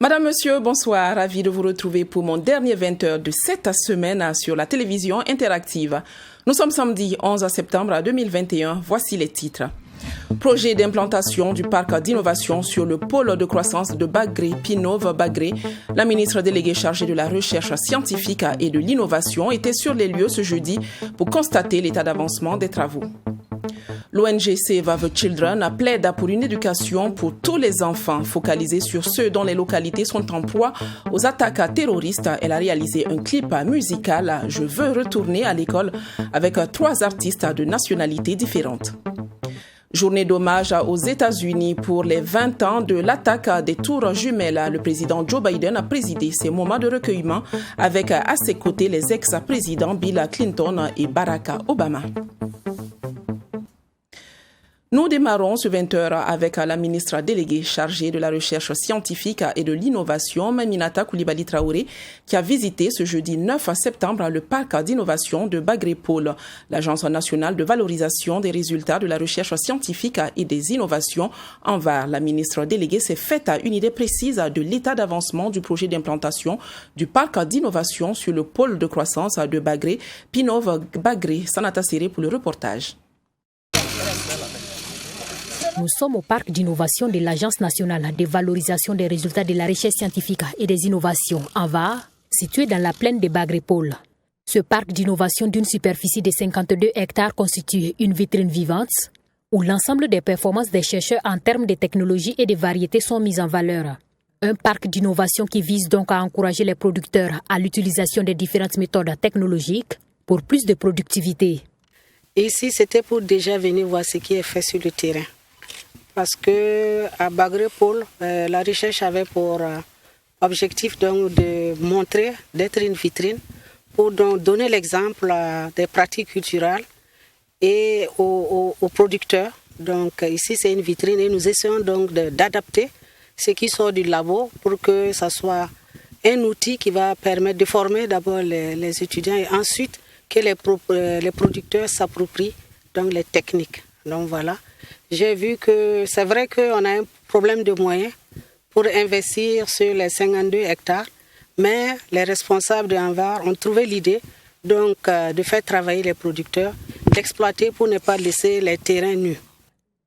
Madame, Monsieur, bonsoir. Ravi de vous retrouver pour mon dernier 20h de cette semaine sur la télévision interactive. Nous sommes samedi 11 septembre 2021. Voici les titres. Projet d'implantation du parc d'innovation sur le pôle de croissance de Bagré, Pinov Bagré. La ministre déléguée chargée de la recherche scientifique et de l'innovation était sur les lieux ce jeudi pour constater l'état d'avancement des travaux. L'ONG Save the Children plaide pour une éducation pour tous les enfants, focalisée sur ceux dont les localités sont en proie aux attaques terroristes. Elle a réalisé un clip musical « Je veux retourner à l'école » avec 3 artistes de nationalités différentes. Journée d'hommage aux États-Unis pour les 20 ans de l'attaque des tours jumelles. Le président Joe Biden a présidé ces moments de recueillement avec à ses côtés les ex-présidents Bill Clinton et Barack Obama. Nous démarrons ce 20h avec la ministre déléguée chargée de la recherche scientifique et de l'innovation, Maminata Coulibaly Traoré, qui a visité ce jeudi 9 septembre le parc d'innovation de Bagré-Pôle. L'Agence nationale de valorisation des résultats de la recherche scientifique et des innovations ANVAR. La ministre déléguée s'est faite une idée précise de l'état d'avancement du projet d'implantation du parc d'innovation sur le pôle de croissance de Bagré, Pinov Bagré. Sanata Séré pour le reportage. Nous sommes au parc d'innovation de l'Agence nationale de valorisation des résultats de la recherche scientifique et des innovations, ANVAR, situé dans la plaine de Bagré-Pôle. Ce parc d'innovation d'une superficie de 52 hectares constitue une vitrine vivante où l'ensemble des performances des chercheurs en termes de technologie et de variétés sont mises en valeur. Un parc d'innovation qui vise donc à encourager les producteurs à l'utilisation des différentes méthodes technologiques pour plus de productivité. Ici, c'était pour déjà venir voir ce qui est fait sur le terrain. Parce qu'à Bagré-Pôle, la recherche avait pour objectif donc, de montrer, d'être une vitrine, pour donc, donner l'exemple des pratiques culturelles et aux producteurs. Donc ici, c'est une vitrine et nous essayons donc d'adapter ce qui sort du labo pour que ça soit un outil qui va permettre de former d'abord les étudiants et ensuite que les producteurs s'approprient donc, les techniques. Donc voilà. J'ai vu que c'est vrai qu'on a un problème de moyens pour investir sur les 52 hectares, mais les responsables de ANVAR ont trouvé l'idée donc, de faire travailler les producteurs, d'exploiter pour ne pas laisser les terrains nus.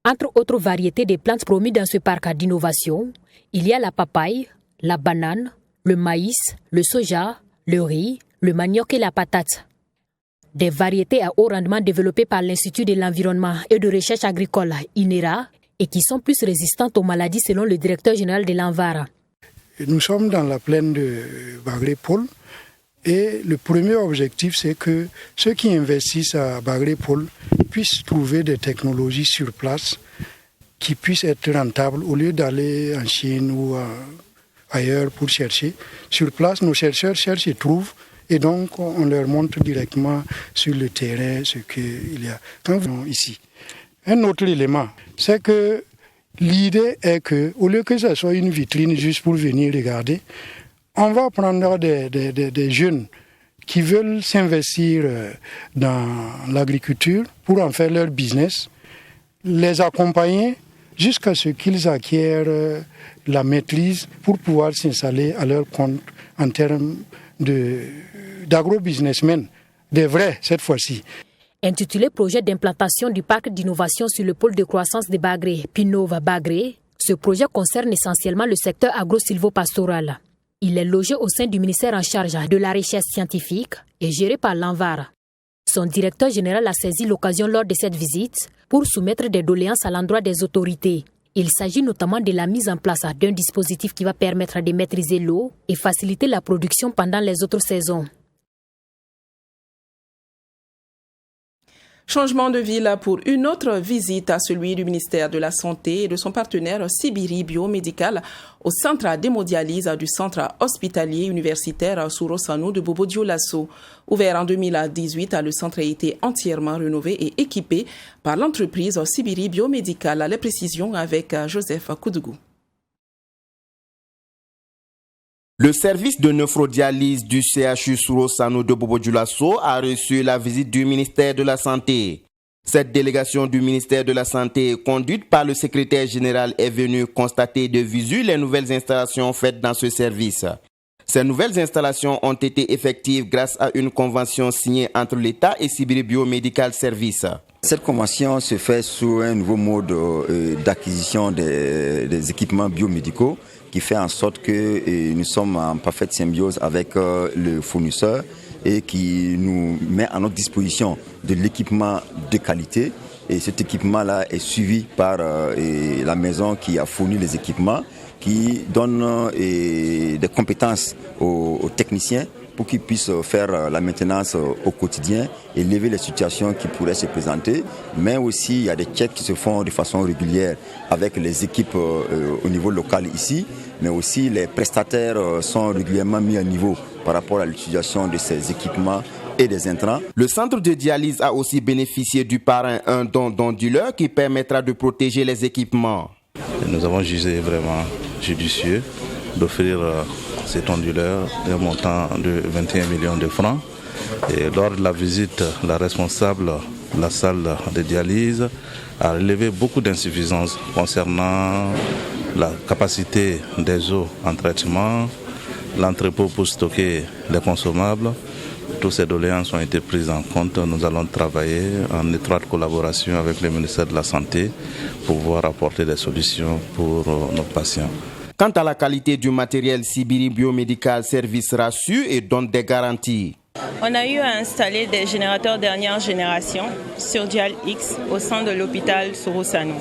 Entre autres variétés de plantes promues dans ce parc d'innovation, il y a la papaye, la banane, le maïs, le soja, le riz, le manioc et la patate. Des variétés à haut rendement développées par l'Institut de l'environnement et de recherche agricole, INERA, et qui sont plus résistantes aux maladies selon le directeur général de l'ANVAR. Nous sommes dans la plaine de Bagré-Pôle et le premier objectif, c'est que ceux qui investissent à Bagré-Pôle puissent trouver des technologies sur place qui puissent être rentables au lieu d'aller en Chine ou ailleurs pour chercher. Sur place, nos chercheurs cherchent et trouvent. Et donc, on leur montre directement sur le terrain ce qu'il y a. Quand vous venez ici, un autre élément, c'est que l'idée est qu'au lieu que ce soit une vitrine juste pour venir regarder, on va prendre des jeunes qui veulent s'investir dans l'agriculture pour en faire leur business, les accompagner jusqu'à ce qu'ils acquièrent la maîtrise pour pouvoir s'installer à leur compte en termes d'agro-businessmen, des vrais cette fois-ci. Intitulé Projet d'implantation du parc d'innovation sur le pôle de croissance de Bagré, Pinov Bagré, ce projet concerne essentiellement le secteur agro-silvopastoral. Il est logé au sein du ministère en charge de la recherche scientifique et géré par l'ANVAR. Son directeur général a saisi l'occasion lors de cette visite pour soumettre des doléances à l'endroit des autorités. Il s'agit notamment de la mise en place d'un dispositif qui va permettre de maîtriser l'eau et faciliter la production pendant les autres saisons. Changement de ville pour une autre visite à celui du ministère de la Santé et de son partenaire Sibiri Biomédical au centre d'hémodialyse du centre hospitalier universitaire Souro Sanou de Bobo Dioulasso. Ouvert en 2018, le centre a été entièrement rénové et équipé par l'entreprise Sibiri Biomédical. Les précisions avec Joseph Koudougou. Le service de nephrodialyse du CHU Souro Sanou de Bobo Dioulasso a reçu la visite du ministère de la Santé. Cette délégation du ministère de la Santé, conduite par le secrétaire général, est venue constater de visu les nouvelles installations faites dans ce service. Ces nouvelles installations ont été effectives grâce à une convention signée entre l'État et Sibiri Biomedical Services. Cette convention se fait sous un nouveau mode d'acquisition des équipements biomédicaux qui fait en sorte que nous sommes en parfaite symbiose avec le fournisseur et qui nous met à notre disposition de l'équipement de qualité. Et cet équipement-là est suivi par la maison qui a fourni les équipements, qui donne des compétences aux techniciens pour qu'ils puissent faire la maintenance au quotidien et lever les situations qui pourraient se présenter. Mais aussi, il y a des checks qui se font de façon régulière avec les équipes au niveau local ici. Mais aussi, les prestataires sont régulièrement mis à niveau par rapport à l'utilisation de ces équipements et des intrants. Le centre de dialyse a aussi bénéficié du parrain, un don d'onduleur qui permettra de protéger les équipements. Nous avons jugé vraiment judicieux d'offrir cet onduleur d'un montant de 21 millions de francs. Et lors de la visite, la responsable de la salle de dialyse a relevé beaucoup d'insuffisances concernant la capacité des eaux en traitement, l'entrepôt pour stocker les consommables. Toutes ces doléances ont été prises en compte. Nous allons travailler en étroite collaboration avec le ministère de la Santé pour pouvoir apporter des solutions pour nos patients. Quant à la qualité du matériel, Sibiri Biomedical Services rassure et donne des garanties. On a eu à installer des générateurs dernière génération sur Dial X au sein de l'hôpital Sorosano.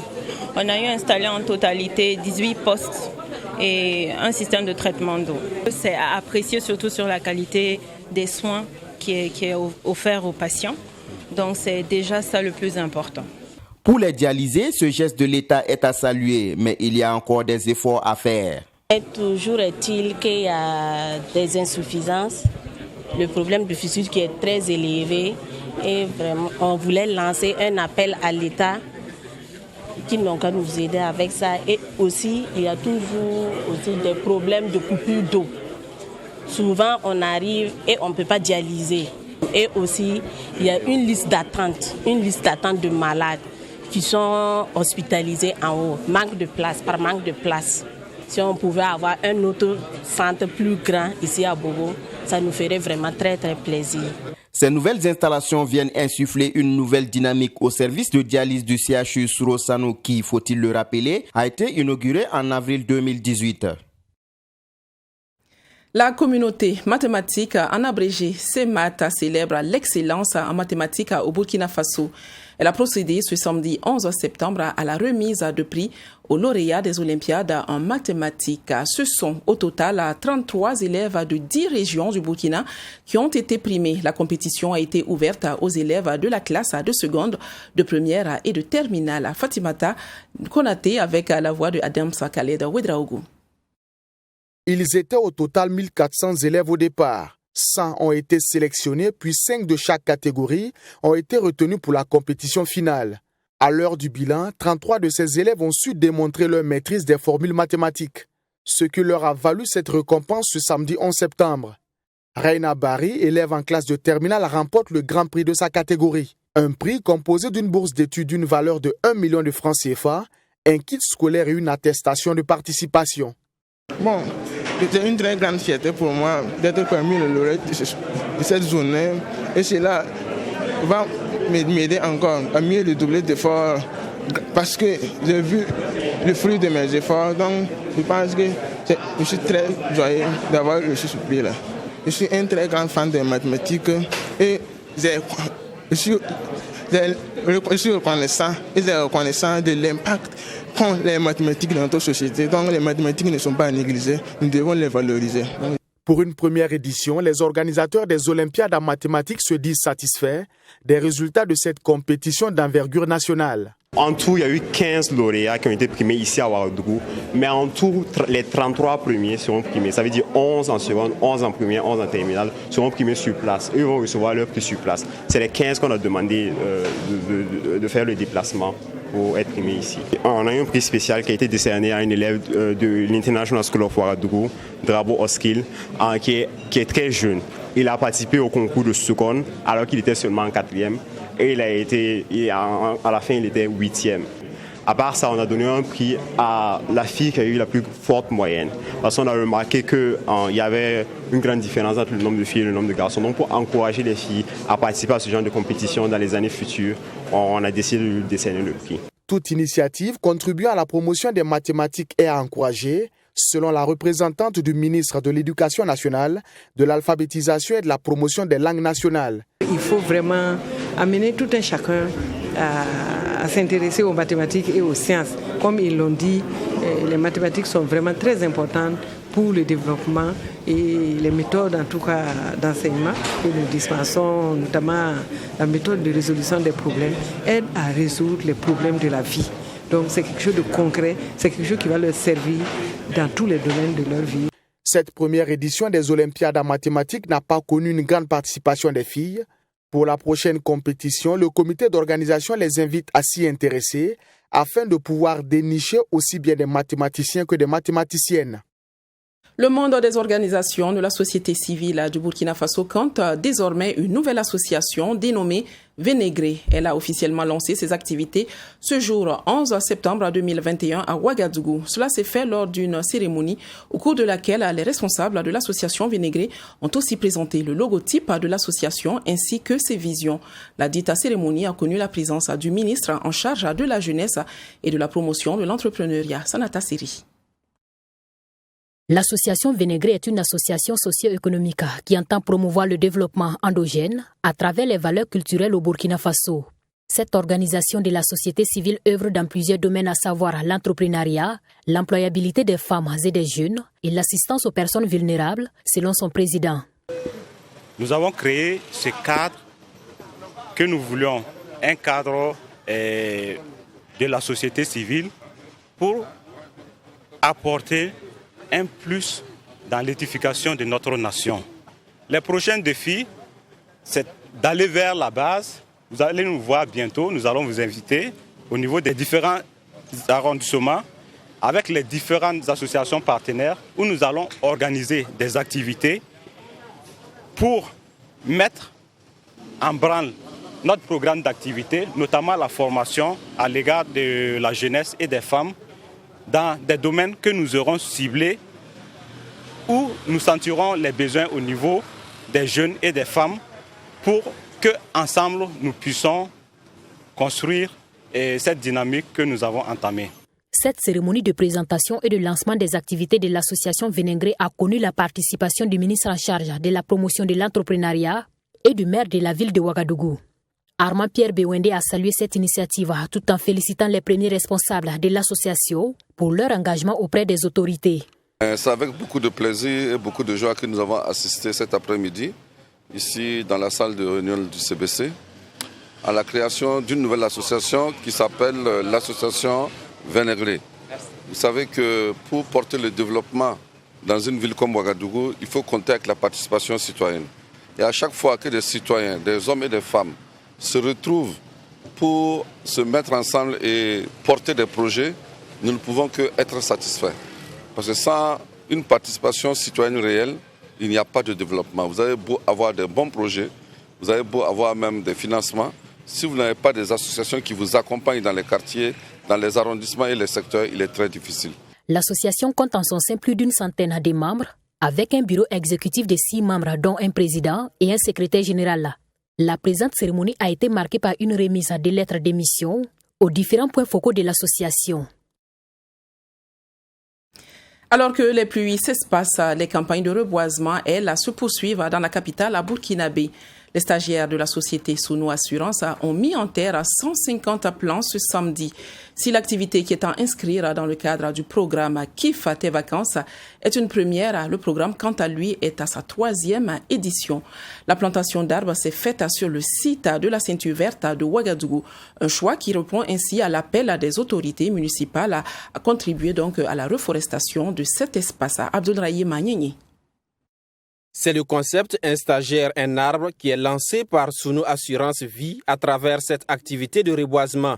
On a eu installé en totalité 18 postes et un système de traitement d'eau. C'est à apprécier surtout sur la qualité des soins qui est offert aux patients. Donc c'est déjà ça le plus important. Pour les dialysés, ce geste de l'État est à saluer, mais il y a encore des efforts à faire. Et toujours est-il qu'il y a des insuffisances, le problème de fissure qui est très élevé et vraiment on voulait lancer un appel à l'État qui n'ont qu'à nous aider avec ça. Et aussi, il y a toujours aussi des problèmes de coupure d'eau. Souvent, on arrive et on ne peut pas dialyser. Et aussi, il y a une liste d'attente de malades qui sont hospitalisés en haut. Manque de place, par manque de place. Si on pouvait avoir un autre centre plus grand ici à Bobo, ça nous ferait vraiment très très plaisir. Ces nouvelles installations viennent insuffler une nouvelle dynamique au service de dialyse du CHU Sorosano qui, faut-il le rappeler, a été inauguré en avril 2018. La communauté mathématique, en abrégé CEMAT, célèbre l'excellence en mathématiques au Burkina Faso. Elle a procédé ce samedi 11 septembre à la remise de prix aux lauréats des Olympiades en mathématiques. Ce sont au total 33 élèves de 10 régions du Burkina qui ont été primés. La compétition a été ouverte aux élèves de la classe de seconde, de première et de terminale. Fatimata Konaté avec la voix de Adam Khaled Ouedraogo. Ils étaient au total 1400 élèves au départ. 100 ont été sélectionnés, puis 5 de chaque catégorie ont été retenus pour la compétition finale. À l'heure du bilan, 33 de ces élèves ont su démontrer leur maîtrise des formules mathématiques, ce qui leur a valu cette récompense ce samedi 11 septembre. Reina Barry, élève en classe de terminale, remporte le grand prix de sa catégorie. Un prix composé d'une bourse d'études d'une valeur de 1 million de francs CFA, un kit scolaire et une attestation de participation. Bon, c'était une très grande fierté pour moi d'être parmi les lauréats de cette journée. Et cela va m'aider encore à mieux redoubler d'efforts parce que j'ai vu le fruit de mes efforts. Donc, je pense que je suis très joyeux d'avoir reçu ce prix-là. Je suis un très grand fan des mathématiques et je suis reconnaissant de l'impact qu'ont les mathématiques dans notre société. Donc les mathématiques ne sont pas négligées, nous devons les valoriser. Pour une première édition, les organisateurs des Olympiades en mathématiques se disent satisfaits des résultats de cette compétition d'envergure nationale. En tout, il y a eu 15 lauréats qui ont été primés ici à Ouagadougou, mais en tout, les 33 premiers seront primés. Ça veut dire 11 en seconde, 11 en première, 11 en terminale seront primés sur place. Eux vont recevoir leur prix sur place. C'est les 15 qu'on a demandé de faire le déplacement pour être primés ici. On a eu un prix spécial qui a été décerné à un élève de l'International School of Ouagadougou, Drabo Oskil, qui est très jeune. Il a participé au concours de seconde alors qu'il était seulement en 4e. et à la fin, il était 8e. À part ça, on a donné un prix à la fille qui a eu la plus forte moyenne. Parce qu'on a remarqué qu'il y avait une grande différence entre le nombre de filles et le nombre de garçons. Donc pour encourager les filles à participer à ce genre de compétition dans les années futures, on a décidé de lui décerner le prix. Toute initiative contribuant à la promotion des mathématiques est à encourager, selon la représentante du ministre de l'Éducation nationale, de l'alphabétisation et de la promotion des langues nationales. Il faut vraiment amener tout un chacun à s'intéresser aux mathématiques et aux sciences. Comme ils l'ont dit, les mathématiques sont vraiment très importantes pour le développement et les méthodes en tout cas d'enseignement que nous dispensons, notamment la méthode de résolution des problèmes, aident à résoudre les problèmes de la vie. Donc c'est quelque chose de concret, c'est quelque chose qui va leur servir dans tous les domaines de leur vie. Cette première édition des Olympiades en mathématiques n'a pas connu une grande participation des filles. Pour la prochaine compétition, le comité d'organisation les invite à s'y intéresser afin de pouvoir dénicher aussi bien des mathématiciens que des mathématiciennes. Le monde des organisations de la société civile du Burkina Faso compte désormais une nouvelle association dénommée Vénégré. Elle a officiellement lancé ses activités ce jour 11 septembre 2021 à Ouagadougou. Cela s'est fait lors d'une cérémonie au cours de laquelle les responsables de l'association Vénégré ont aussi présenté le logotype de l'association ainsi que ses visions. La dite cérémonie a connu la présence du ministre en charge de la jeunesse et de la promotion de l'entrepreneuriat, Sanata Siri. L'association Vénégré est une association socio-économique qui entend promouvoir le développement endogène à travers les valeurs culturelles au Burkina Faso. Cette organisation de la société civile œuvre dans plusieurs domaines, à savoir l'entrepreneuriat, l'employabilité des femmes et des jeunes et l'assistance aux personnes vulnérables, selon son président. Nous avons créé ce cadre que nous voulions, un cadre de la société civile pour apporter un plus dans l'édification de notre nation. Les prochains défis, c'est d'aller vers la base. Vous allez nous voir bientôt, nous allons vous inviter au niveau des différents arrondissements avec les différentes associations partenaires où nous allons organiser des activités pour mettre en branle notre programme d'activité, notamment la formation à l'égard de la jeunesse et des femmes dans des domaines que nous aurons ciblés où nous sentirons les besoins au niveau des jeunes et des femmes pour qu'ensemble nous puissions construire cette dynamique que nous avons entamée. Cette cérémonie de présentation et de lancement des activités de l'association Vénégré a connu la participation du ministre en charge de la promotion de l'entrepreneuriat et du maire de la ville de Ouagadougou. Armand Pierre Bewende a salué cette initiative tout en félicitant les premiers responsables de l'association pour leur engagement auprès des autorités. C'est avec beaucoup de plaisir et beaucoup de joie que nous avons assisté cet après-midi, ici dans la salle de réunion du CBC, à la création d'une nouvelle association qui s'appelle l'association Vénégré. Vous savez que pour porter le développement dans une ville comme Ouagadougou, il faut compter avec la participation citoyenne. Et à chaque fois que des citoyens, des hommes et des femmes, se retrouvent pour se mettre ensemble et porter des projets, nous ne pouvons qu'être satisfaits. Parce que sans une participation citoyenne réelle, il n'y a pas de développement. Vous avez beau avoir des bons projets, vous avez beau avoir même des financements, si vous n'avez pas des associations qui vous accompagnent dans les quartiers, dans les arrondissements et les secteurs, il est très difficile. L'association compte en son sein plus d'une centaine de membres, avec un bureau exécutif de 6 membres, dont un président et un secrétaire général. La présente cérémonie a été marquée par une remise de lettres d'émission aux différents points focaux de l'association. Alors que les pluies s'espacent, les campagnes de reboisement, elles, se poursuivent dans la capitale à Burkinabé. Les stagiaires de la société Sounou Assurance ont mis en terre 150 plants ce samedi. Si l'activité qui est à inscrire dans le cadre du programme Kiffe tes vacances est une première, le programme, quant à lui, est à sa 3e édition. La plantation d'arbres s'est faite sur le site de la ceinture verte de Ouagadougou. Un choix qui répond ainsi à l'appel des autorités municipales à contribuer donc à la reforestation de cet espace. Abdoulrahim Magneni. C'est le concept « Un stagiaire, un arbre » qui est lancé par Sounou Assurance Vie à travers cette activité de reboisement.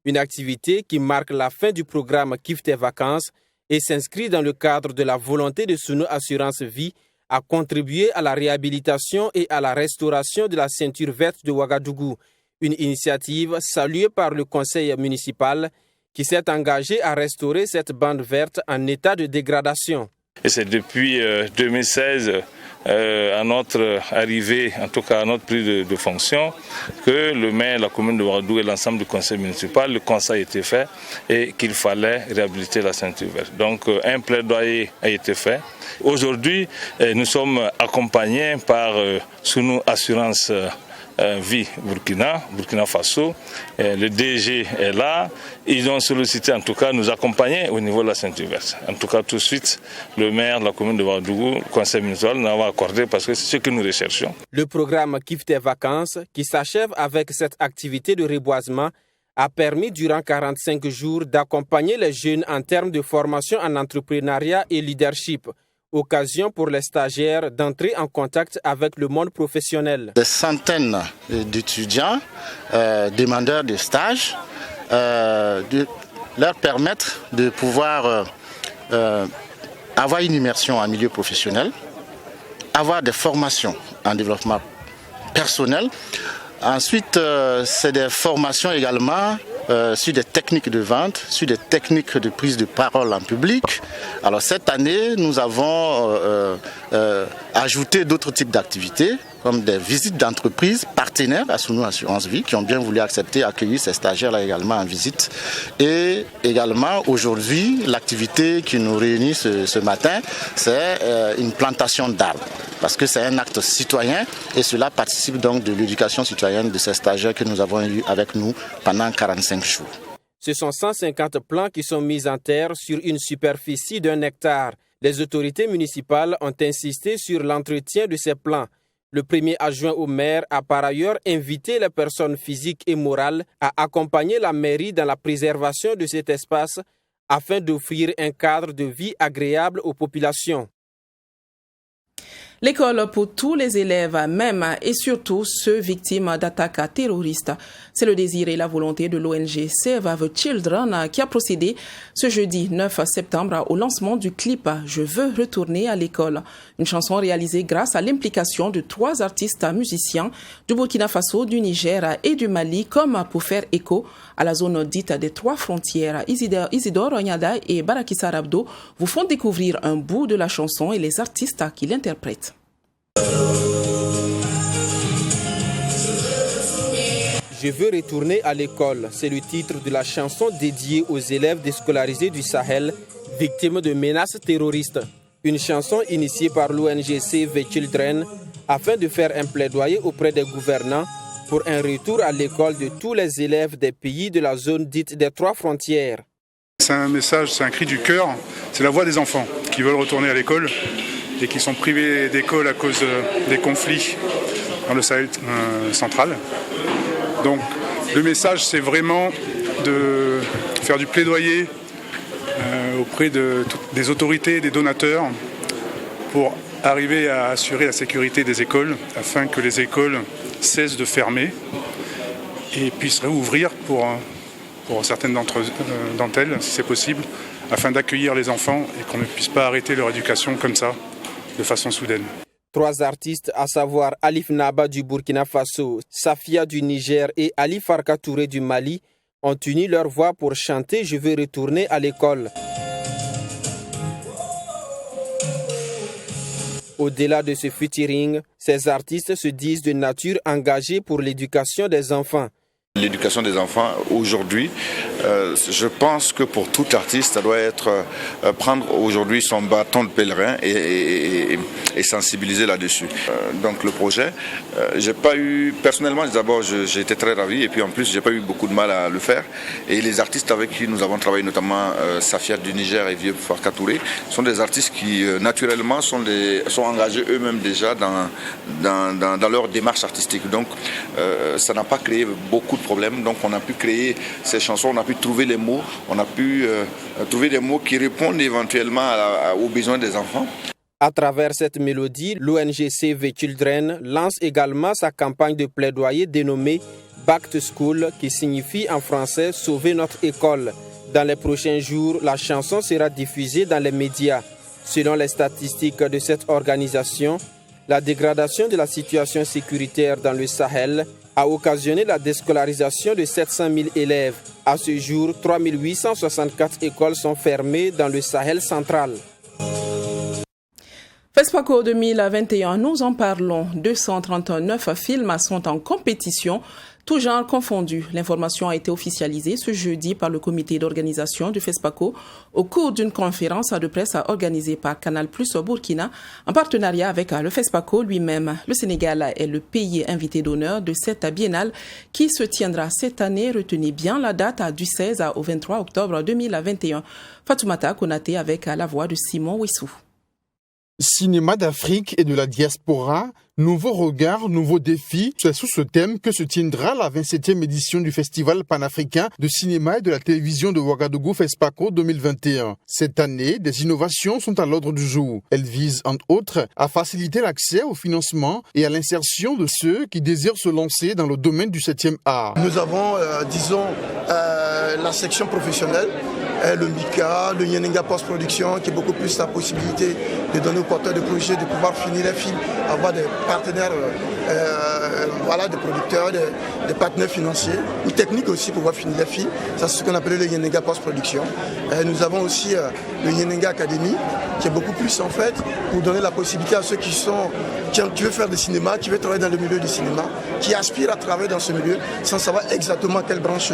Une activité qui marque la fin du programme Kiffe tes vacances et s'inscrit dans le cadre de la volonté de Sounou Assurance Vie à contribuer à la réhabilitation et à la restauration de la ceinture verte de Ouagadougou. Une initiative saluée par le conseil municipal qui s'est engagé à restaurer cette bande verte en état de dégradation. Et c'est depuis 2016, à notre arrivée, en tout cas à notre prise de fonction, que le maire, la commune de Ouagadougou et l'ensemble du conseil municipal, le constat a été fait et qu'il fallait réhabiliter la ceinture verte. Donc un plaidoyer a été fait. Aujourd'hui, nous sommes accompagnés par Sounou Assurance Vie Burkina Faso. Le DG est là. Ils ont sollicité en tout cas nous accompagner au niveau de la ceinture verte. En tout cas tout de suite, le maire de la commune de Ouagadougou, le conseil municipal, nous avons accordé parce que c'est ce que nous recherchons. Le programme Kiffe tes vacances, qui s'achève avec cette activité de reboisement, a permis durant 45 jours d'accompagner les jeunes en termes de formation en entrepreneuriat et leadership. Occasion pour les stagiaires d'entrer en contact avec le monde professionnel. Des centaines d'étudiants, demandeurs de stage, de leur permettre de pouvoir avoir une immersion en milieu professionnel, avoir des formations en développement personnel. Ensuite, c'est des formations également sur des techniques de vente, sur des techniques de prise de parole en public. Alors cette année, nous avons ajouté d'autres types d'activités, comme des visites d'entreprises partenaires à Sounou Assurance Vie, qui ont bien voulu accueillir ces stagiaires-là également en visite. Et également, aujourd'hui, l'activité qui nous réunit ce matin, c'est une plantation d'arbres. Parce que c'est un acte citoyen et cela participe donc de l'éducation citoyenne de ces stagiaires que nous avons eus avec nous pendant 45 jours. Ce sont 150 plants qui sont mis en terre sur une superficie d'1 hectare. Les autorités municipales ont insisté sur l'entretien de ces plants. Le premier adjoint au maire a par ailleurs invité les personnes physiques et morales à accompagner la mairie dans la préservation de cet espace afin d'offrir un cadre de vie agréable aux populations. L'école pour tous les élèves, même et surtout ceux victimes d'attaques terroristes. C'est le désir et la volonté de l'ONG Save the Children qui a procédé ce jeudi 9 septembre au lancement du clip « Je veux retourner à l'école ». Une chanson réalisée grâce à l'implication de 3 artistes musiciens du Burkina Faso, du Niger et du Mali, comme pour faire écho à la zone dite des 3 frontières. Isidore Onyada et Barakissa Rabdo vous font découvrir un bout de la chanson et les artistes qui l'interprètent. Je veux retourner à l'école, c'est le titre de la chanson dédiée aux élèves déscolarisés du Sahel, victimes de menaces terroristes. Une chanson initiée par l'ONG Save the Children afin de faire un plaidoyer auprès des gouvernants pour un retour à l'école de tous les élèves des pays de la zone dite des 3 frontières. C'est un message, c'est un cri du cœur, c'est la voix des enfants qui veulent retourner à l'école et qui sont privés d'école à cause des conflits dans le Sahel central. Donc le message, c'est vraiment de faire du plaidoyer auprès des autorités, des donateurs, pour arriver à assurer la sécurité des écoles, afin que les écoles cessent de fermer et puissent réouvrir pour certaines d'entre elles, si c'est possible, afin d'accueillir les enfants et qu'on ne puisse pas arrêter leur éducation comme ça, de façon soudaine. 3 artistes, à savoir Alif Naba du Burkina Faso, Safia du Niger et Ali Farka Touré du Mali, ont uni leur voix pour chanter « Je veux retourner à l'école ». Au-delà de ce featuring, ces artistes se disent de nature engagée pour l'éducation des enfants. L'éducation des enfants aujourd'hui, je pense que pour tout artiste, ça doit être prendre aujourd'hui son bâton de pèlerin et sensibiliser là-dessus. Donc le projet, j'ai pas eu, personnellement d'abord j'ai été très ravi et puis en plus j'ai pas eu beaucoup de mal à le faire. Et les artistes avec qui nous avons travaillé, notamment Safia du Niger et Vieux Farka Touré, sont des artistes qui naturellement sont engagés eux-mêmes déjà dans leur démarche artistique. Donc ça n'a pas créé beaucoup de problèmes. Donc on a pu créer ces chansons, on a pu trouver les mots, on a pu trouver des mots qui répondent éventuellement aux besoins des enfants. À travers cette mélodie, l'ONG Save the Children lance également sa campagne de plaidoyer dénommée Back to School, qui signifie en français « Sauver notre école ». Dans les prochains jours, la chanson sera diffusée dans les médias. Selon les statistiques de cette organisation, la dégradation de la situation sécuritaire dans le Sahel a occasionné la déscolarisation de 700 000 élèves. À ce jour, 3 864 écoles sont fermées dans le Sahel central. FESPACO 2021, nous en parlons. 239 films sont en compétition, tous genres confondus. L'information a été officialisée ce jeudi par le comité d'organisation du FESPACO au cours d'une conférence de presse organisée par Canal+ Burkina en partenariat avec le FESPACO lui-même. Le Sénégal est le pays invité d'honneur de cette biennale qui se tiendra cette année. Retenez bien la date du 16 au 23 octobre 2021. Fatoumata Konaté avec la voix de Simon Wissou. Cinéma d'Afrique et de la diaspora, nouveaux regards, nouveaux défis, c'est sous ce thème que se tiendra la 27e édition du Festival panafricain de cinéma et de la télévision de Ouagadougou FESPACO 2021. Cette année, des innovations sont à l'ordre du jour. Elles visent, entre autres, à faciliter l'accès au financement et à l'insertion de ceux qui désirent se lancer dans le domaine du 7e art. Nous avons, la section professionnelle, le MICA, le Yenenga Post-Production, qui est beaucoup plus la possibilité de donner aux porteurs de projets de pouvoir finir les films, avoir des partenaires, des producteurs, des partenaires financiers, ou techniques aussi pour pouvoir finir les films. Ça, c'est ce qu'on appelle le Yenenga Post-Production. Nous avons aussi le Yenenga Academy, qui est beaucoup plus en fait pour donner la possibilité à ceux qui veulent faire du cinéma, qui veulent travailler dans le milieu du cinéma, qui aspirent à travailler dans ce milieu sans savoir exactement quelle branche,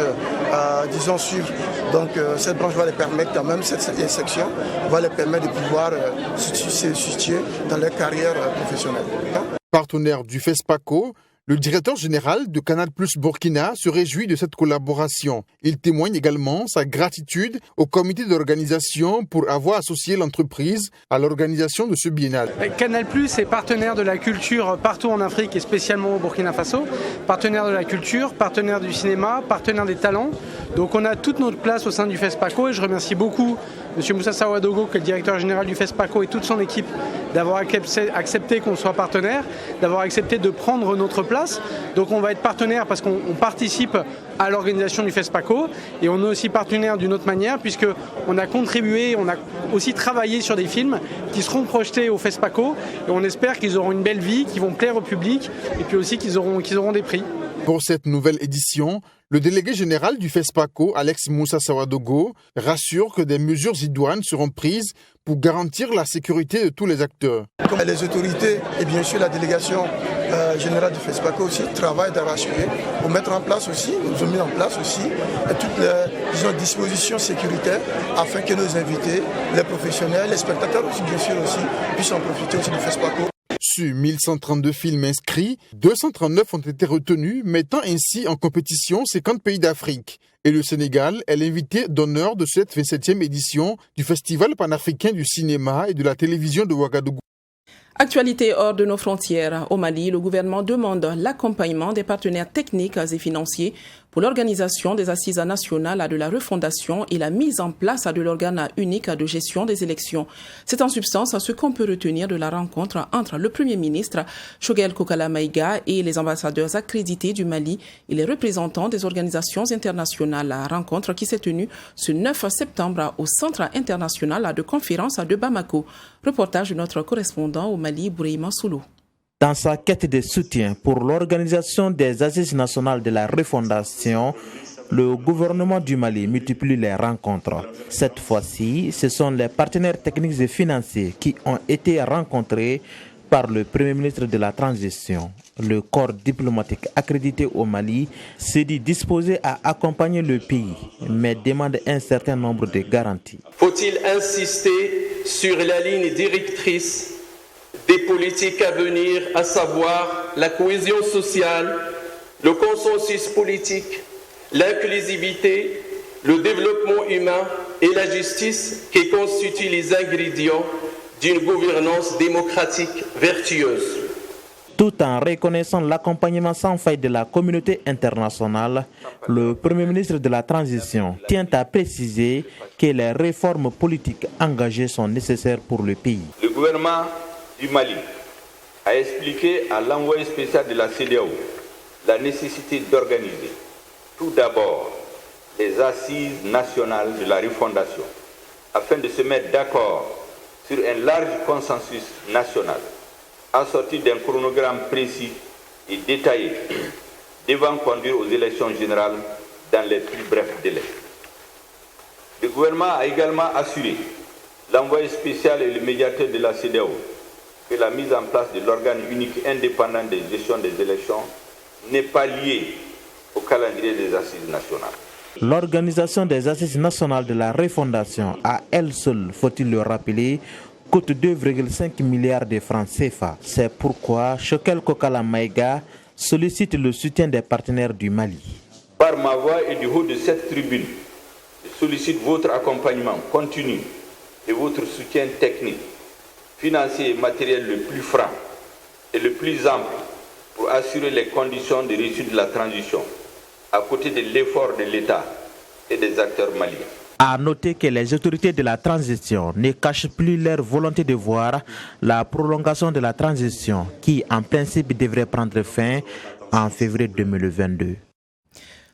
suivre. Donc cette branche va les permettre quand même, cette section va les permettre de pouvoir se situer dans leur carrière professionnelle. Partenaire du FESPACO, le directeur général de Canal+ Burkina se réjouit de cette collaboration. Il témoigne également sa gratitude au comité d'organisation pour avoir associé l'entreprise à l'organisation de ce biennale. Canal+ est partenaire de la culture partout en Afrique et spécialement au Burkina Faso. Partenaire de la culture, partenaire du cinéma, partenaire des talents. Donc on a toute notre place au sein du FESPACO et je remercie beaucoup M. Moussa Sawadogo, qui est le directeur général du FESPACO, et toute son équipe d'avoir accepté qu'on soit partenaire, d'avoir accepté de prendre notre place. Donc on va être partenaire parce qu'on participe à l'organisation du FESPACO et on est aussi partenaire d'une autre manière puisqu'on a contribué, on a aussi travaillé sur des films qui seront projetés au FESPACO et on espère qu'ils auront une belle vie, qu'ils vont plaire au public et puis aussi qu'ils auront des prix. Pour cette nouvelle édition, le délégué général du FESPACO, Alex Moussa Sawadogo, rassure que des mesures idoines seront prises pour garantir la sécurité de tous les acteurs. Les autorités et bien sûr la délégation générale du FESPACO aussi travaillent d'arrache-pied pour mettre en place aussi, nous avons mis en place aussi toutes les dispositions sécuritaires afin que nos invités, les professionnels, les spectateurs aussi bien sûr aussi puissent en profiter aussi du FESPACO. Sur 1132 films inscrits, 239 ont été retenus, mettant ainsi en compétition 50 pays d'Afrique. Et le Sénégal est l'invité d'honneur de cette 27e édition du Festival panafricain du cinéma et de la télévision de Ouagadougou. Actualité hors de nos frontières. Au Mali, le gouvernement demande l'accompagnement des partenaires techniques et financiers pour l'organisation des assises nationales de la refondation et la mise en place de l'organe unique de gestion des élections. C'est en substance ce qu'on peut retenir de la rencontre entre le Premier ministre Choguel Kokala Maïga et les ambassadeurs accrédités du Mali et les représentants des organisations internationales. La rencontre qui s'est tenue ce 9 septembre au Centre international de conférence de Bamako. Reportage de notre correspondant au Mali, Bourima Soulou. Dans sa quête de soutien pour l'organisation des assises nationales de la refondation, le gouvernement du Mali multiplie les rencontres. Cette fois-ci, ce sont les partenaires techniques et financiers qui ont été rencontrés par le Premier ministre de la Transition. Le corps diplomatique accrédité au Mali s'est dit disposé à accompagner le pays, mais demande un certain nombre de garanties. Faut-il insister sur la ligne directrice des politiques à venir, à savoir la cohésion sociale, le consensus politique, l'inclusivité, le développement humain et la justice qui constituent les ingrédients d'une gouvernance démocratique vertueuse. Tout en reconnaissant l'accompagnement sans faille de la communauté internationale, le Premier ministre de la Transition tient à préciser que les réformes politiques engagées sont nécessaires pour le pays. Le gouvernement du Mali a expliqué à l'envoyé spécial de la CEDEAO la nécessité d'organiser tout d'abord les assises nationales de la refondation afin de se mettre d'accord sur un large consensus national assorti d'un chronogramme précis et détaillé devant conduire aux élections générales dans les plus brefs délais. Le gouvernement a également assuré l'envoyé spécial et le médiateur de la CEDEAO que la mise en place de l'organe unique indépendant de gestion des élections n'est pas liée au calendrier des assises nationales. L'organisation des assises nationales de la refondation, à elle seule, faut-il le rappeler, coûte 2,5 milliards de francs CFA. C'est pourquoi Choquel Kokala Maïga sollicite le soutien des partenaires du Mali. Par ma voix et du haut de cette tribune, je sollicite votre accompagnement continu et votre soutien technique, financier et matériel le plus franc et le plus ample pour assurer les conditions de réussite de la transition, à côté de l'effort de l'État et des acteurs maliens. À noter que les autorités de la transition ne cachent plus leur volonté de voir la prolongation de la transition qui, en principe, devrait prendre fin en février 2022.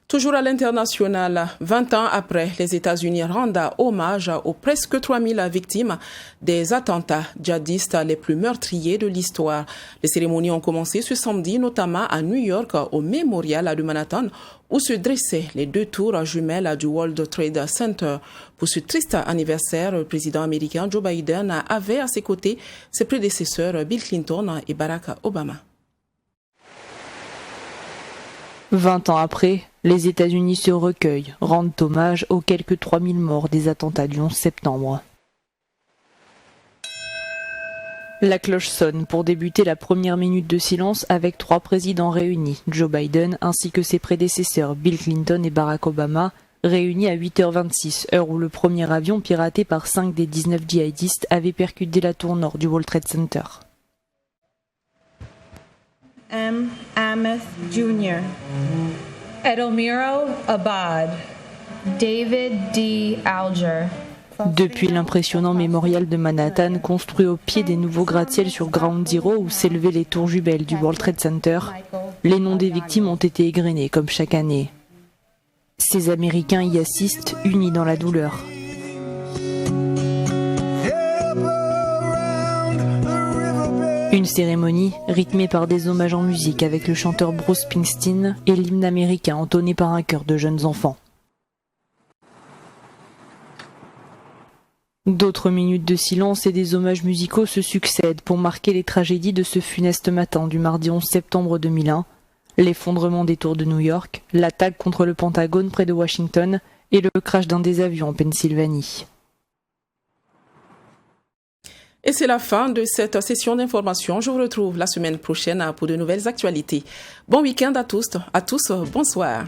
Toujours à l'international, 20 ans après, les États-Unis rendent hommage aux presque 3000 victimes des attentats djihadistes les plus meurtriers de l'histoire. Les cérémonies ont commencé ce samedi, notamment à New York, au mémorial de Manhattan, où se dressaient les deux tours jumelles du World Trade Center. Pour ce triste anniversaire, le président américain Joe Biden avait à ses côtés ses prédécesseurs Bill Clinton et Barack Obama. 20 ans après, les États-Unis se recueillent, rendent hommage aux quelques 3000 morts des attentats du 11 septembre. La cloche sonne pour débuter la première minute de silence avec 3 présidents réunis, Joe Biden ainsi que ses prédécesseurs Bill Clinton et Barack Obama, réunis à 8h26, heure où le premier avion piraté par 5 des 19 djihadistes avait percuté la tour nord du World Trade Center. M. Amos Jr., Edelmiro Abad, David D. Alger. Depuis l'impressionnant mémorial de Manhattan, construit au pied des nouveaux gratte-ciels sur Ground Zero où s'élevaient les tours jumelles du World Trade Center, les noms des victimes ont été égrenés comme chaque année. Ces Américains y assistent, unis dans la douleur. Une cérémonie rythmée par des hommages en musique avec le chanteur Bruce Springsteen et l'hymne américain entonné par un chœur de jeunes enfants. D'autres minutes de silence et des hommages musicaux se succèdent pour marquer les tragédies de ce funeste matin du mardi 11 septembre 2001, l'effondrement des tours de New York, l'attaque contre le Pentagone près de Washington et le crash d'un des avions en Pennsylvanie. Et c'est la fin de cette session d'information. Je vous retrouve la semaine prochaine pour de nouvelles actualités. Bon week-end à tous. Bonsoir.